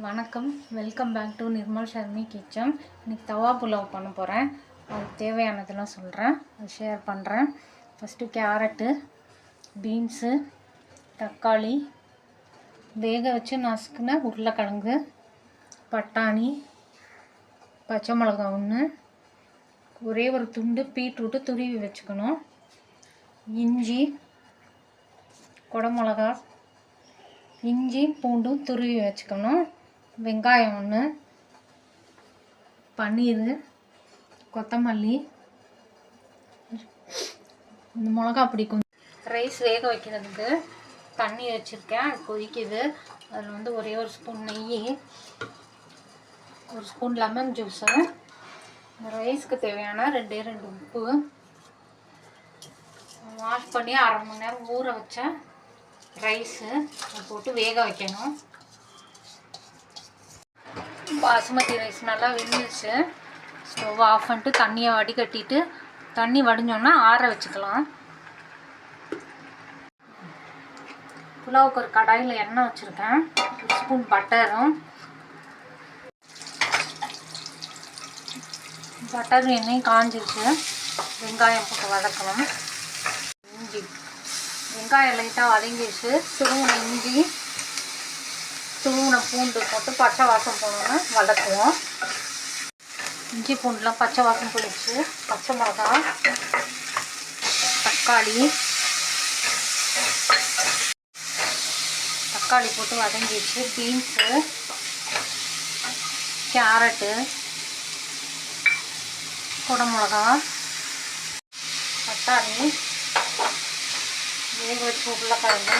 வணக்கம், welcome back to Nirmal Sharmi kitchen. இன்றைக்கி தவா புலாவ் பண்ண போகிறேன். அதுக்கு தேவையானதெல்லாம் சொல்கிறேன், அது ஷேர் பண்ணுறேன். ஃபஸ்ட்டு கேரட்டு, பீன்ஸு, தக்காளி, வேக வச்சு நசுக்குன உருளைக்கிழங்கு, பட்டாணி, பச்சை மிளகா ஒன்று, ஒரே ஒரு துண்டு பீட்ரூட்டு துருவி வச்சுக்கணும், இஞ்சி, குடமிளகா, இஞ்சி பூண்டும் துருவி வச்சுக்கணும், வெங்காயம் ஒன்று, பன்னீர், கொத்தமல்லி, இந்த மிளகா பிடிக்கும். ரைஸ் வேக வைக்கிறதுக்கு தண்ணி வச்சுருக்கேன், அது கொதிக்குது. அதில் ஒரே ஒரு ஸ்பூன் நெய், ஒரு ஸ்பூன் லெமன் ஜூஸு, இந்த ரைஸ்க்கு தேவையான 2 உப்பு, வாஷ் பண்ணி அரை மணி நேரம் ஊற வச்ச ரைஸு போட்டு வேக வைக்கணும். பாசுமதி ரைஸ் நல்லா வெந்துச்சு. ஸ்டவ் ஆஃப் பண்ணிட்டு தண்ணியை வடிகட்டிட்டு தண்ணி வடிஞ்சோன்னா ஆற வச்சுக்கலாம். புலாவுக்கு ஒரு கடாயில் எண்ணெய் வச்சுருக்கேன், ஒரு ஸ்பூன் பட்டரும் எண்ணெயும் காஞ்சிருச்சு. வெங்காயம் போட்டு வதக்கணும். இஞ்சி, வெங்காயம் லைட்டாக வதங்கிடுச்சு. துருவின இஞ்சி, துருவின பூண்டு போட்டு பச்சை வாசம் போனோன்னு வதக்குவோம். இஞ்சி பூண்டுலாம் பச்சை வாசம் போயிடுச்சு. பச்சை மிளகா, தக்காளி போட்டு வதங்கிடுச்சு. பீன்ஸு, கேரட்டு, குடமிளகா, பட்டாணி, வேக வச்சு உருளைக்கிழங்கு,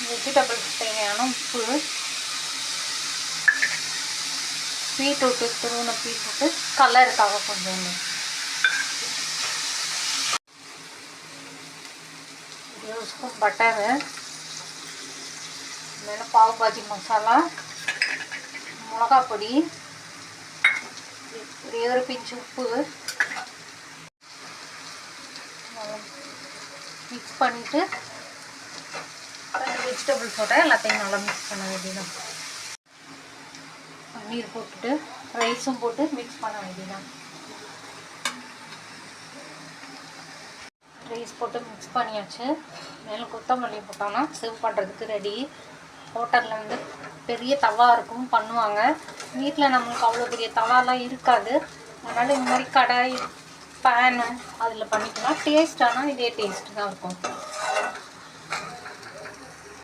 வெஜிடபிள்ஸ் தேவையான உப்பு, பீட்ரூட்டு, துருவின பீட்ரூட்டு கலருக்காக கொஞ்சம், ஒரு ஸ்பூன் பட்டரு, மேலே பாவ் பாஜி மசாலா, மிளகா பொடி, ஒரே ஒரு பிஞ்சு உப்பு மிக்ஸ் பண்ணிவிட்டு வெஜிடபிள்ஸோட எல்லாத்தையும் நல்லா மிக்ஸ் பண்ண வேண்டியதான். பன்னீர் போட்டுட்டு ரைஸும் போட்டு மிக்ஸ் பண்ண வேண்டியதான். ரைஸ் போட்டு மிக்ஸ் பண்ணியாச்சு. மேலே கொத்தமல்லி போட்டோன்னா சர்வ் பண்ணுறதுக்கு ரெடி. ஹோட்டலில் பெரிய தவா இருக்கும், பண்ணுவாங்க. வீட்டில் நம்மளுக்கு அவ்வளோ பெரிய தவாலாம் இருக்காது. அதனால் இந்த மாதிரி கடாய், பேனு அதில் பண்ணிக்கலாம். டேஸ்ட் ஆனால் இதே டேஸ்ட்டு தான் இருக்கும்.